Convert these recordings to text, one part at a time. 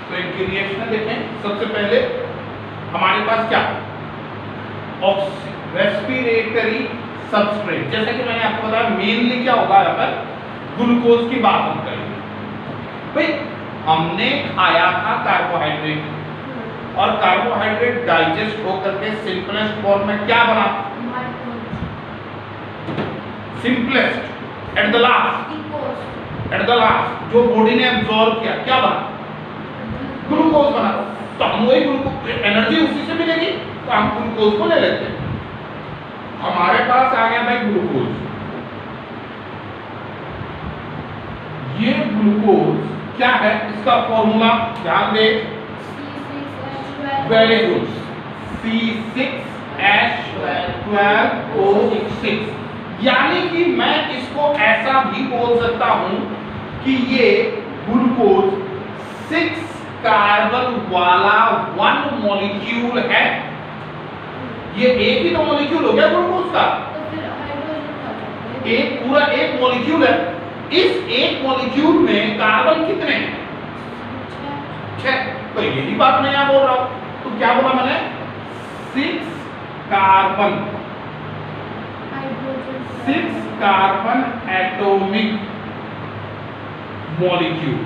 तो इनकी रिएक्शन देखें। सबसे पहले हमारे पास क्या, रेस्पिरेटरी सबस्ट्रेट, जैसे कि मैंने आपको बताया मेनली क्या होगा यहाँ पर, ग्लूकोज की बात हम करेंगे। भाई हमने खाया था कार्बोहाइड्रेट, और कार्बोहाइड्रेट डाइजेस्ट होकर के सिंपलेस्ट फॉर्म में क्या बना, सिंपलेस्ट एट द लास्ट जो बॉडी ने एब्जॉर्ब किया क्या बना, ग्लूकोज बना। तो हम वही ग्लूकोज, एनर्जी उसी से मिलेगी, तो हम ग्लूकोज को ले लेते हैं। हमारे पास आ गया भाई ग्लूकोज। ये ग्लूकोज क्या है, इसका फॉर्मूला ध्यान दे, वेरी गुड, C6H12O6। यानी कि मैं इसको ऐसा भी बोल सकता हूं कि ये ग्लूकोज 6 कार्बन वाला 1 मॉलिक्यूल है। ये एक ही तो मॉलिक्यूल हो गया ग्लूकोज का, एक पूरा एक मॉलिक्यूल है। इस एक मॉलिक्यूल में कार्बन कितने हैं, 6। तो यही बात मैं यहां बोल रहा हूं। तो क्या बोला मैंने, 6 कार्बन, 6 कार्बन एटॉमिक मॉलिक्यूल,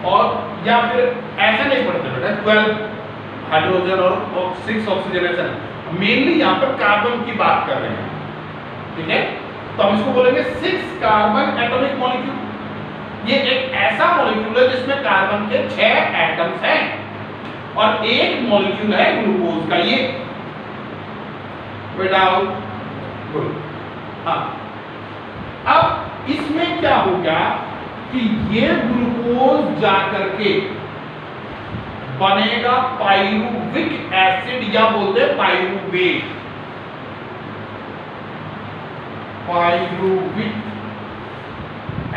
और या फिर ऐसा नहीं पढ़ते बेटा, 12 हाइड्रोजन और 6 ऑक्सीजन, ऐसा नहीं। मेनली यहाँ पर कार्बन की बात कर रहे हैं, ठीक है। तो हम इसको बोलेंगे 6 कार्बन एटॉमिक मॉलिक्यूल। ये एक ऐसा मॉलिक्यूल है जिसमें कार्बन के 6 एटम्स हैं, और एक मॉलिक्यूल है ग्लूकोज का ये। गुड। हाँ, अब इसमें क्या होगा कि ये ग्लूकोज जाकर के बनेगा पाइरुविक एसिड, या बोलते हैं पाइरुवेट, पाइरुविक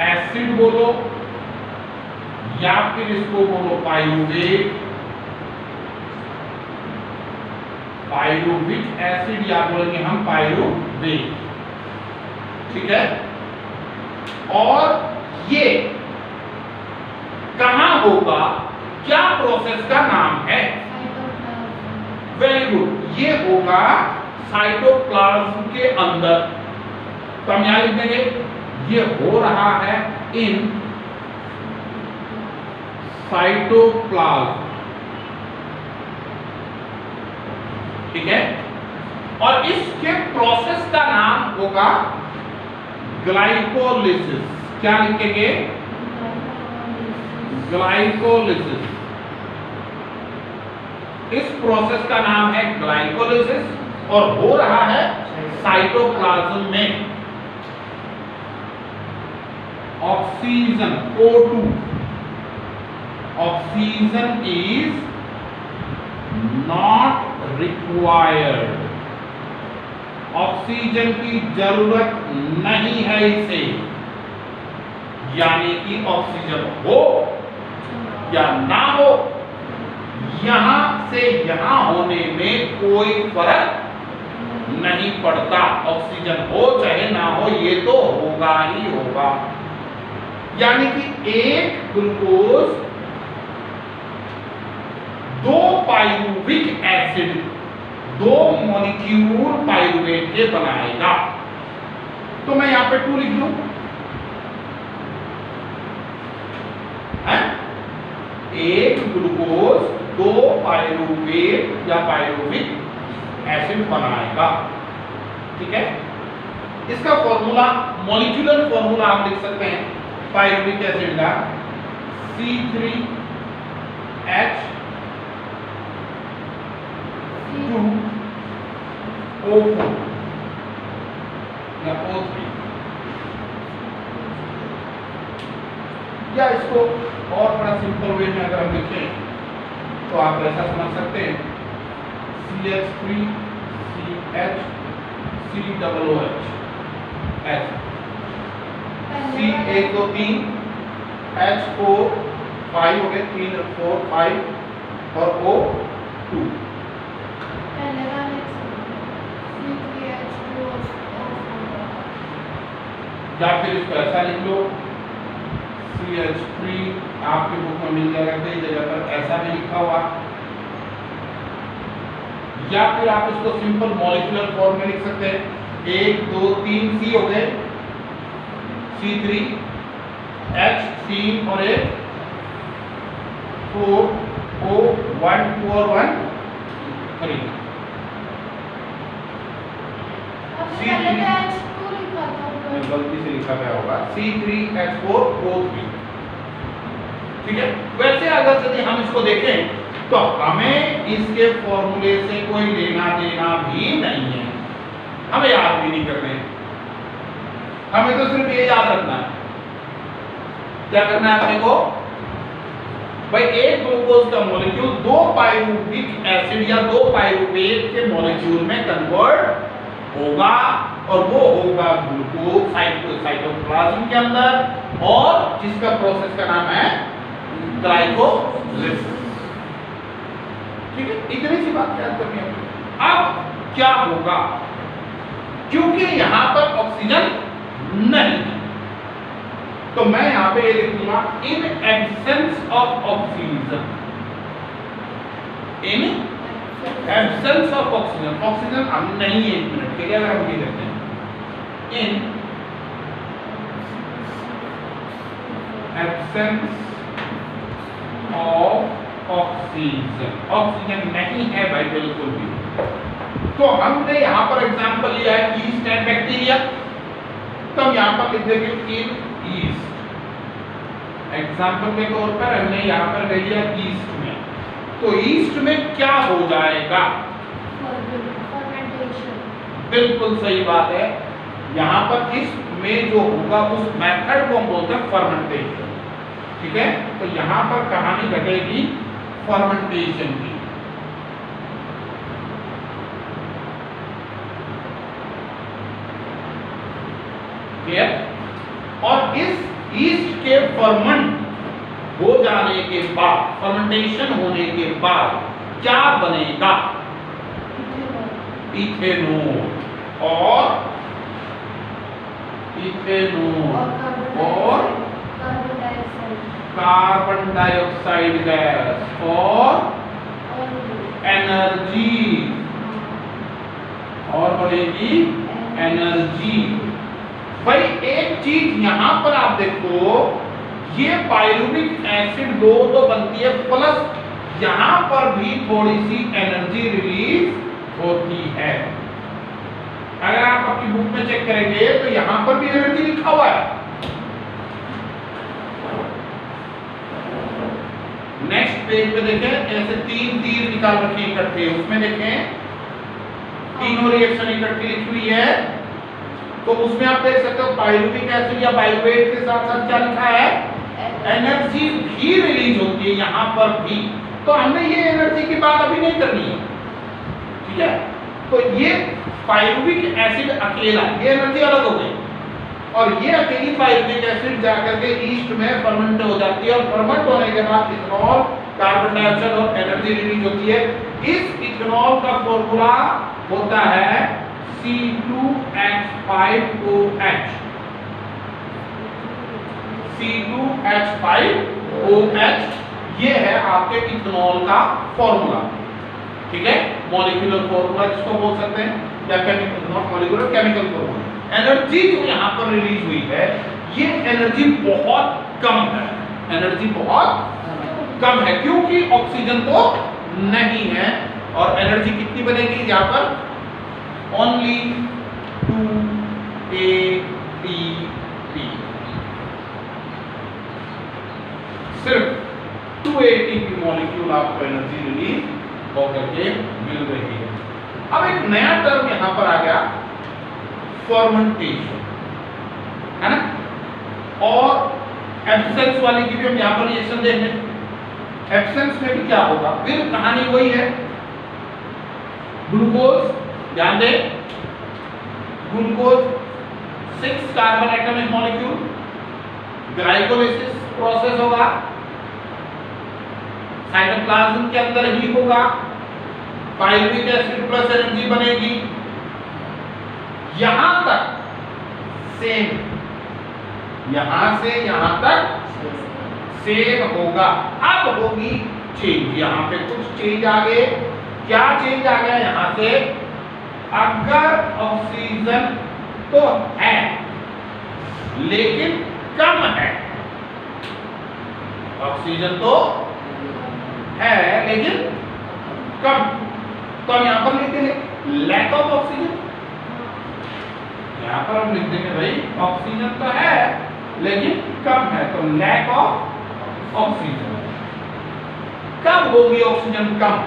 एसिड बोलो, या फिर इसको बोलो पाइरुवेट, पाइरुविक एसिड, या बोलेंगे हम पाइरुवेट, ठीक है। और ये कहां होगा, क्या प्रोसेस का नाम है, वेरी गुड, ये होगा साइटोप्लाज्म के अंदर। तो हम यहां लिख देंगे ये हो रहा है इन साइटोप्लाज्म, ठीक है। और इसके प्रोसेस का नाम होगा ग्लाइकोलिसिस। क्या लिखेंगे, ग्लाइकोलिसिस। इस प्रोसेस का नाम है ग्लाइकोलिसिस, और हो रहा है साइटोप्लाज्म में। Oxygen O2, oxygen is not required, oxygen की जरूरत नहीं है इसे। यानी कि ऑक्सीजन हो या ना हो, यहां से यहां होने में कोई फर्क नहीं पड़ता। ऑक्सीजन हो चाहे ना हो, ये तो होगा ही होगा। यानी कि एक glucose 2 pyruvic acid, 2 molecule pyruvate के बनाएगा। तो मैं यहां पे 2 लिख लूं, एक ग्लूकोज 2 पाइरुवेट या पाइरुविक एसिड बनाएगा, ठीक है। इसका फॉर्मूला, मॉलिक्यूलर फॉर्मूला आप लिख सकते हैं पाइरुविक एसिड का, C3H2O3, या O3, या इसको और बड़ा सिंपल वे में अगर हम लिखें तो आप ऐसा समझ सकते हैं, CH3 CH COOH H, C1 2 3, H4 5 हो गए, 3 4 5, और O2। या फिर इसको ऐसा लिख लो, CH3 आपके बुक में मिल जाएगा कई जगह पर ऐसा भी लिखा हुआ, या फिर आप इसको सिंपल मॉलिक्यूलर फॉर्म में लिख सकते हैं, 1 2 3 C हो गए, C3 H 3 और 1 4 O 1 2 और 1 3 गलती से लिखा गया होगा C3H4O3। ठीक है, वैसे अगर यदि हम इसको देखें तो हमें इसके फॉर्मूले से कोई लेना देना भी नहीं है, हमें याद भी नहीं करने, हमें तो सिर्फ ये याद रखना है। क्या करना है अपने को भाई, एक ग्लूकोज का मॉलिक्यूल 2 पाइरुविक एसिड या 2 पाइरुवेट के मॉलिक्यूल में कन्वर्ट होगा और वो होगा ग्लूकोज साइटोप्लाज्म के अंदर, और जिसका प्रोसेस का नाम है ग्लाइकोलिसिस। ठीक है, इतनी सी बात याद करनी है। अब क्या होगा, क्योंकि यहां पर ऑक्सीजन नहीं है तो मैं यहां पे ये लिख दूंगा in absence of oxygen, in absence of oxygen, oxygen हम नहीं है 1 मिनट के लिए, अगर हम ये करते हैं in absence of oxygen, oxygen नहीं है भाई बिल्कुल भी। तो हमने यहां पर एग्जांपल लिया है ईस्ट एंड बैक्टीरिया, तो हम यहां पर लिख देंगे इन ईस्ट, एग्जांपल के तौर पर हमने यहां पर ले लिया ईस्ट में, तो ईस्ट में क्या हो जाएगा, बिल्कुल सही बात है। यहां पर इसमें जो होगा उस मेथड को हम बोलते हैं फर्मेंटेशन। ठीक है, तो यहां पर कहानी घटेगी फर्मेंटेशन की। क्लियर, और इस ईस्ट के फर्मेंट हो जाने के बाद, फर्मेंटेशन होने के बाद क्या बनेगा, इथेनॉल और कार्बन डाइऑक्साइड गैस और एनर्जी, और बढ़ेगी एनर्जी। भाई एक चीज यहां पर आप देखो, ये पाइरुविक एसिड 2 तो बनती है, प्लस यहां पर भी थोड़ी सी एनर्जी रिलीज होती है। अगर आप अपनी बुक में चेक करेंगे तो यहां पर भी एनर्जी लिखा हुआ है। नेक्स्ट पेज पे देखें, ऐसे 3 तीर निकाल रखे इकट्ठे, उसमें देखें तीनों रिएक्शन इकट्ठी लिखी हुई है, तो उसमें आप देख सकते हो पाइरुविक एसिड या पाइरुवेट के साथ साथ क्या लिखा है, एनर्जी भी रिलीज होती है यहां पर भी। तो हमने ये एनर्जी की बात अभी नहीं करनी है, ठीक है। तो ये पाइरुविक एसिड अकेला, ये एनर्जी अलग हो गई, और ये अकेली पाइरुविक एसिड जाकर के ईस्ट में फर्मेंट हो जाती है, और फर्मेंट होने के बाद इथेनॉल, कार्बन डाइऑक्साइड और एनर्जी रिलीज होती है। इस इथेनॉल का फॉर्मूला होता है C2H5OH, C2H5OH, ये है आपके इथेनॉल का फॉर्मूला, ठीक है। मॉलिक्यूलर फॉर्मूला जिसको बोल सकते हैं, या chemical, not molecular, chemical formula. Energy जो यहाँ पर रिलीज हुई है, ये एनर्जी बहुत कम है, एनर्जी बहुत कम है, क्योंकि ऑक्सीजन तो नहीं है। और एनर्जी कितनी बनेगी यहाँ पर, ओनली 2 ATP, सिर्फ 2 ATP मॉलिक्यूल आपको एनर्जी रिलीज होकर के मिल रही है। अब एक नया टर्म यहां पर आ गया, फर्मेंटेशन, है ना। और एब्सेंस वाली की भी हम यहां पर रिएक्शन देख लें। एब्सेंस में भी क्या होगा, फिर कहानी वही है, ग्लूकोज, ध्यान दें, glucose 6 carbon atomic molecule, glycolysis process होगा, साइटोप्लाज्म के अंदर ही होगा, पाइरुविक एसिड प्लस एनर्जी बनेगी। यहां तक सेम यहां से यहां तक सेम होगा। अब होगी चेंज, यहां पे कुछ चेंज आ गए। क्या चेंज आ गया यहां से? अगर ऑक्सीजन तो है लेकिन कम है, ऑक्सीजन तो है लेकिन कम, तो हम यहां पर लिख देंगे लैक ऑफ ऑक्सीजन। यहां पर हम लिख देंगे भाई ऑक्सीजन तो है लेकिन कम है, तो लैक ऑफ ऑक्सीजन। कब होगी ऑक्सीजन कम?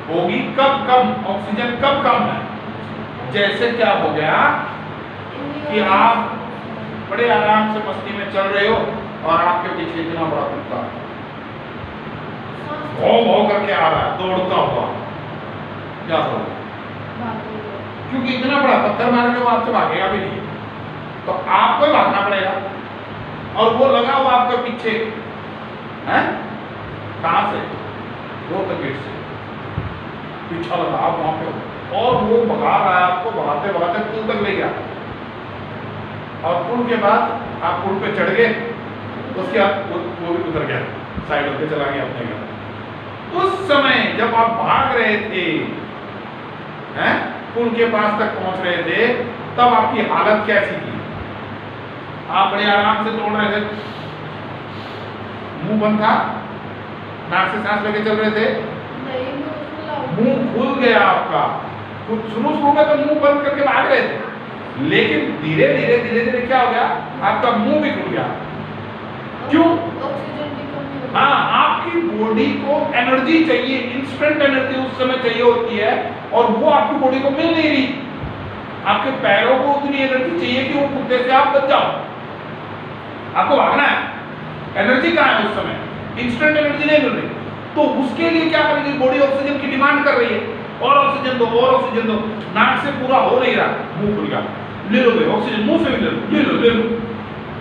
होगी कब कम? ऑक्सीजन कब कम है? जैसे क्या हो गया कि आप बड़े आराम से मस्ती में चल रहे हो और आपके पीछे इतना बड़ा कुत्ता भौ भौ करके आ रहा है दौड़ता हुआ, क्या करोगे? क्योंकि इतना बड़ा पत्थर मारेंगे वो आपसे भागेगा भी नहीं, तो आपको भागना पड़ेगा। और वो लगा हुआ आपके पीछे है, कहां से? वो तो गेट से पीछा लगा, आप वहां पे हो और वो भगा रहा है आपको, भगाते भगाते पुल तक ले गया और पुल के बाद आप पुल पे चढ़ गए, उसके बाद वो भी उतर गया, साइड होकर चला गया अपने घर। उस समय जब आप भाग रहे थे हैं, पुल के पास तक पहुंच रहे थे, तब आपकी हालत कैसी थी? आप बड़े आराम से दौड़ रहे थे, मुंह बंद था, नाक से सांस लेके चल रहे थे, मुंह खुल गया आपका। शुरू में तो मुंह बंद करके भाग रहे थे, लेकिन धीरे धीरे क्या हो गया? आपका मुंह भी खुल गया। क्यों? हाँ, आपकी बॉडी को एनर्जी चाहिए, इंस्टेंट एनर्जी उस समय चाहिए होती है और वो आपकी बॉडी को मिल नहीं रही। आपके पैरों को उतनी एनर्जी चाहिए कि वो कुत्ते से आप बच जाओ, आपको भागना है, एनर्जी कहाँ है उस समय? इंस्टेंट एनर्जी नहीं मिल रही, तो उसके लिए क्या करेगी बॉडी? ऑक्सीजन की डिमांड कर रही है, और ऑक्सीजन दो, और ऑक्सीजन दो। नाक से पूरा हो नहीं रहा, मुंह खुल गया, ले लो भाई ऑक्सीजन, मुंह से भी ले लो।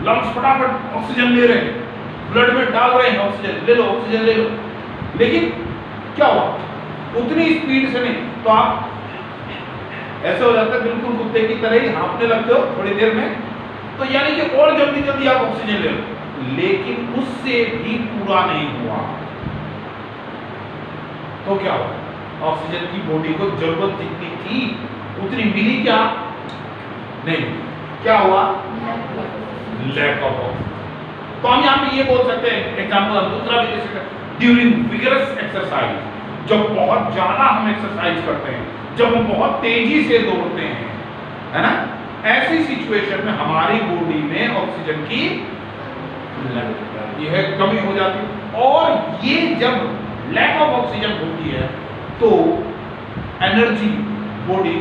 लंग्स फटाफट ऑक्सीजन ले रहे हैं, ब्लड में डाल रहे हैं ऑक्सीजन, ले लो ऑक्सीजन ले लो। लेकिन क्या हुआ? उतनी स्पीड से नहीं, तो आप ऐसे हो जाता है बिल्कुल कुत्ते की तरह ही हाँफने लगते हो थोड़ी देर में, तो यानी कि और जल्दी जल्दी आप ऑक्सीजन ले लो। लेकिन उससे भी पूरा नहीं हुआ, तो क्या हुआ? ऑक्सीजन की बॉडी को जरूरत जितनी थी उतनी मिली क्या? नहीं। क्या हुआ? Lack of oxygen. तो हम यहाँ पे ये बोल सकते हैं, एग्जाम्पल हम दूसरा भी दे सकते हैं, ड्यूरिंग विगरस एक्सरसाइज, जब बहुत ज्यादा हम एक्सरसाइज करते हैं, जब हम बहुत तेजी से दौड़ते हैं, है ना, ऐसी सिचुएशन में हमारी बॉडी में ऑक्सीजन की यह कमी हो जाती है। और ये जब लैक ऑफ ऑक्सीजन होती है तो एनर्जी बॉडी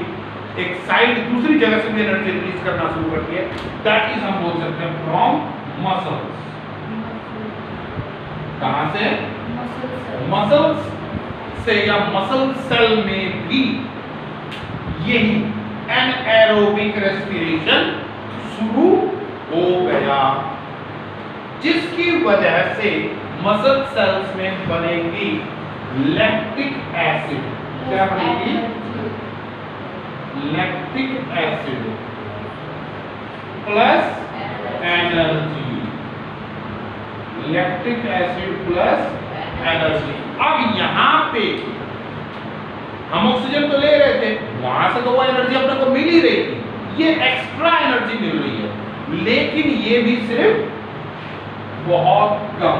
एक साइड दूसरी जगह से भी एनर्जी रिलीज करना शुरू करती है। दैट इज हम बोल सकते हैं फ्रॉम मसल्स। कहां से? मसल्स से या मसल सेल में भी यही एनाएरोबिक रेस्पिरेशन शुरू हो गया, जिसकी वजह से मसल सेल्स में बनेगी लैक्टिक एसिड। क्या बनेगी? Lactic acid plus energy. Lactic acid plus energy. अब यहां पे हम ऑक्सीजन तो ले रहे थे, वहां से तो वो एनर्जी अपने को मिल ही रही थी, ये एक्स्ट्रा एनर्जी मिल रही है, लेकिन ये भी सिर्फ बहुत कम।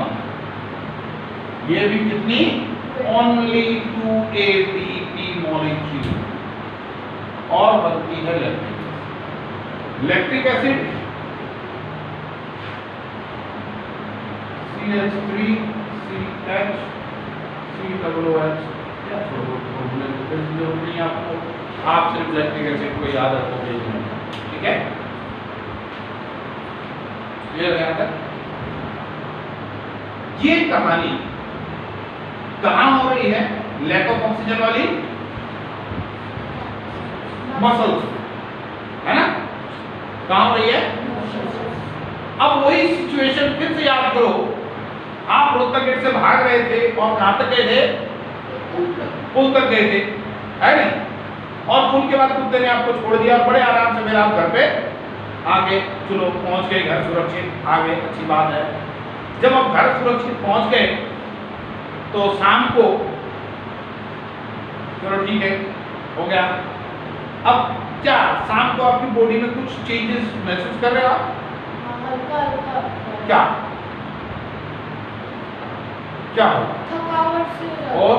ये भी कितनी? ओनली 2 ATP मॉलिक्यूल, और बनती है lactic acid CH3 CH COOH। क्या छोड़ो नहीं, आपको आप सिर्फ लैक्टिक एसिड को याद रखोगे, ठीक है? क्लियर है तक? ये कहानी कहां हो रही है? लैक ऑफ ऑक्सीजन वाली मसल्स, है ना? कहां हो रही है? अब वही सिचुएशन फिर से याद करो, आप रोहतक गेट से भाग रहे थे और कहां तक गए थे? पुल तक गए थे, है नहीं? और पुल के बाद कुत्ते ने आपको छोड़ दिया और बड़े आराम से फिर आप घर पे आगे, चलो पहुंच गए घर सुरक्षित, आगे अच्छी बात है। जब आप घर सुरक्षित पहुंच गए तो शाम को, चलो ठीक है हो गया, अब क्या शाम को आपकी बॉडी में कुछ चेंजेस महसूस कर रहे हो आप? क्या क्या होगा? थकावट से और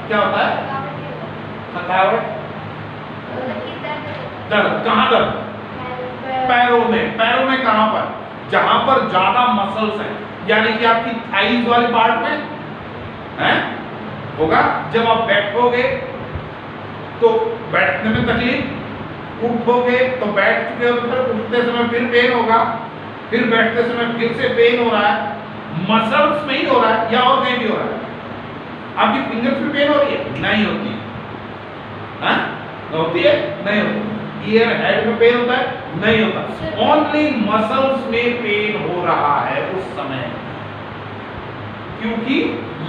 क्या होता है? थकावट, दर्द, कहाँ दर्द? पैरों में। पैरों में कहाँ पर? जहां पर ज्यादा मसल्स हैं, यानी कि आपकी थाइज वाले पार्ट में है होगा। जब आप बैठोगे तो बैठने में तकलीफ, उठोगे तो बैठ चुके हो तो फिर उठते समय फिर पेन होगा, फिर बैठते समय फिर से पेन हो रहा है। मसल्स में ही हो रहा है या और कहीं भी हो रहा है? आपकी फिंगर्स में पेन हो रही है? नहीं होती है, होती है? नहीं होती। ईयर हेड में पेन होता है? नहीं होता। ओनली मसल्स में पेन हो रहा है उस समय, क्योंकि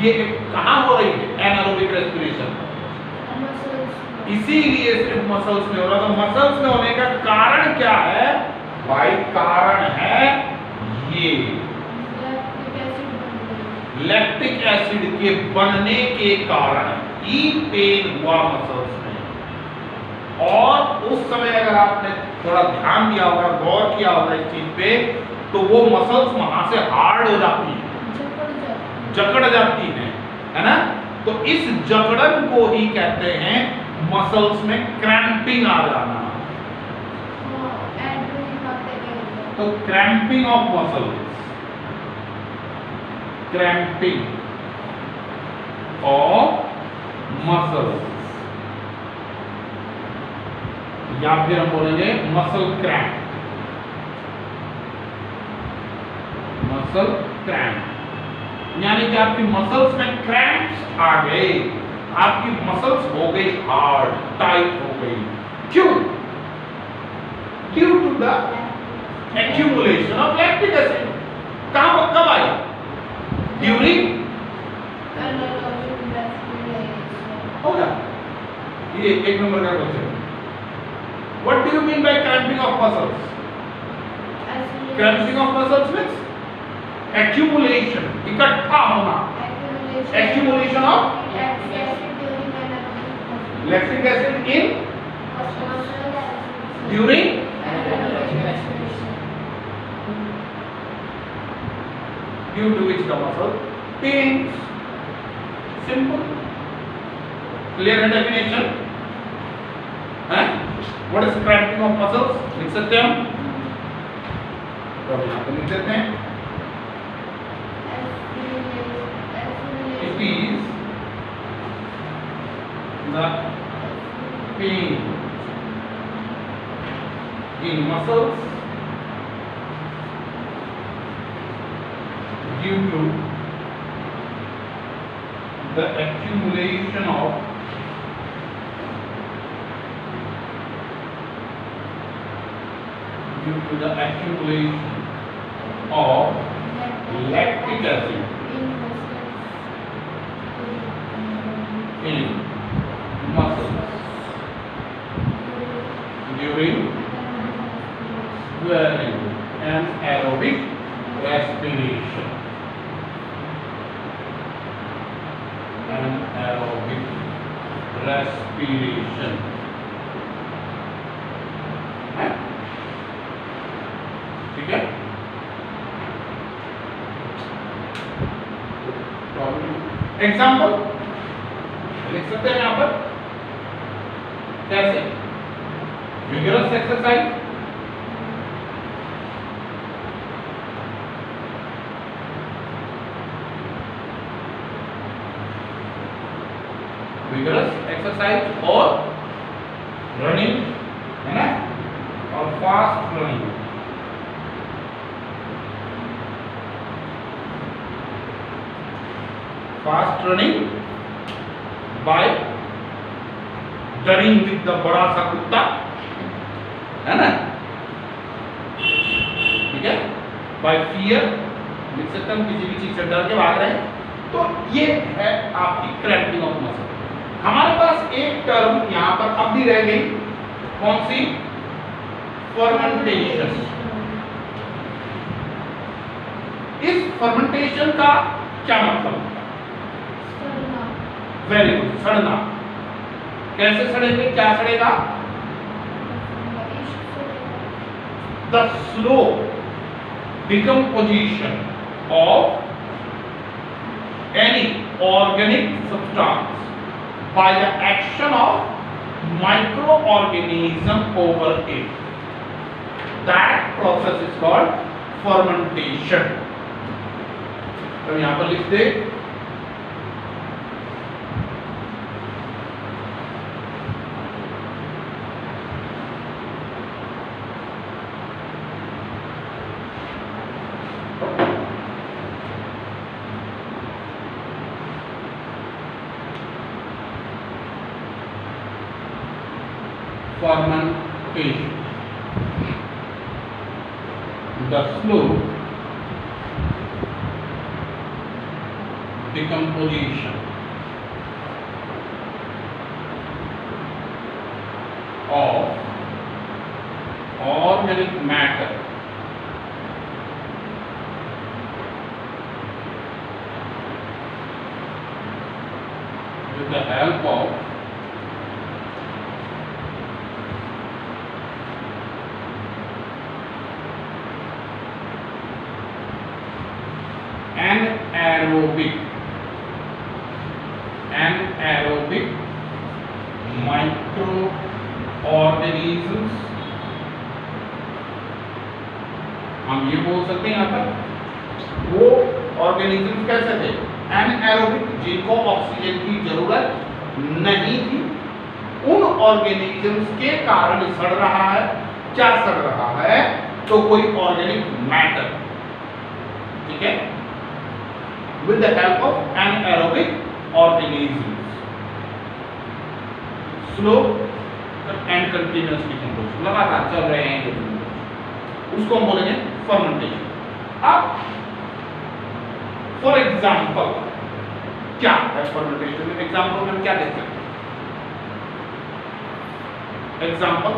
ये कहां हो रही है? एनारोबिक रेस्पिरेशन, इसीलिए सिर्फ मसल्स में हो रहा है। तो मसल्स में होने का कारण क्या है भाई? कारण है ये लैक्टिक एसिड के बनने के कारण ही पेन हुआ मसल्स में। और उस समय अगर आपने थोड़ा ध्यान दिया होगा, गौर किया होगा इस चीज पे, तो वो मसल्स वहां से हार्ड हो जाती है, जकड़ जाती है ना? तो इस जकड़न को ही कहते हैं मसल्स में क्रैम्पिंग आ जाना। तो cramping of muscles, cramping of muscles, या फिर हम बोलेंगे मसल क्रैम्प, मसल क्रैम्प, यानी कि आपकी मसल्स में क्रैम्प्स आ गए, आपकी मसल्स हो गई हार्ड, टाइट हो गई। क्यों? Due to the accumulation of lactic acid. कहां कब आई? ड्यूरिंग, होगा ये एक नंबर का question. What do you mean by cramping of muscles? Cramping of muscles means accumulation, इकट्ठा होना, accumulation of lactic acid in during due to which the muscle pains. Simple, clear definition. What is cramping of muscles? लिख सकते हैं हम, तो अब यहाँ पे लिख देते हैं। It is the pain in muscles due to the accumulation of lactic acid in muscles during anaerobic respiration. Anaerobic respiration. ठीक है? एग्जाम्पल लिख सकते हैं यहां पर, कैसे? विगरस एक्सरसाइज, विगरस एक्सरसाइज और रनिंग, है ना? और fast running. Fast running by during with the बड़ा सा कुत्ता, है ना? ठीक है? बाय फियर, लिख सकते हम किसी भी चीज से डर के भाग रहे हैं। तो ये है आपकी क्रैम्पिंग ऑफ मसल। हमारे पास एक टर्म यहां पर अब भी रह गई, कौन सी? फर्मेंटेशन। इस फर्मेंटेशन का क्या मतलब? वेरी गुड, सड़ना। कैसे सड़ेंगे, क्या सड़ेगा? The slow decomposition of any organic substance by the action of microorganism over it. That process is called fermentation. तो यहां पर लिख दे fermentation, the slow decomposition of organic matter with the help of anaerobic microorganisms, हम ये बोल सकते हैं यहां पर वो ऑर्गेनिज्म कैसे थे? एनएरोबिक, जिनको ऑक्सीजन की जरूरत नहीं थी। उन ऑर्गेनिजम्स के कारण सड़ रहा है। क्या सड़ रहा है? तो कोई ऑर्गेनिक मैटर, ठीक है, with the help of anaerobic organisms, slow and continuous decomposition, लगातार चल रहे हैं ये, उसको हम बोलेंगे फर्मेंटेशन। अब फॉर एग्जाम्पल क्या है फर्मेंटेशन? एग्जाम्पल में हम क्या देख सकते हैं? एग्जाम्पल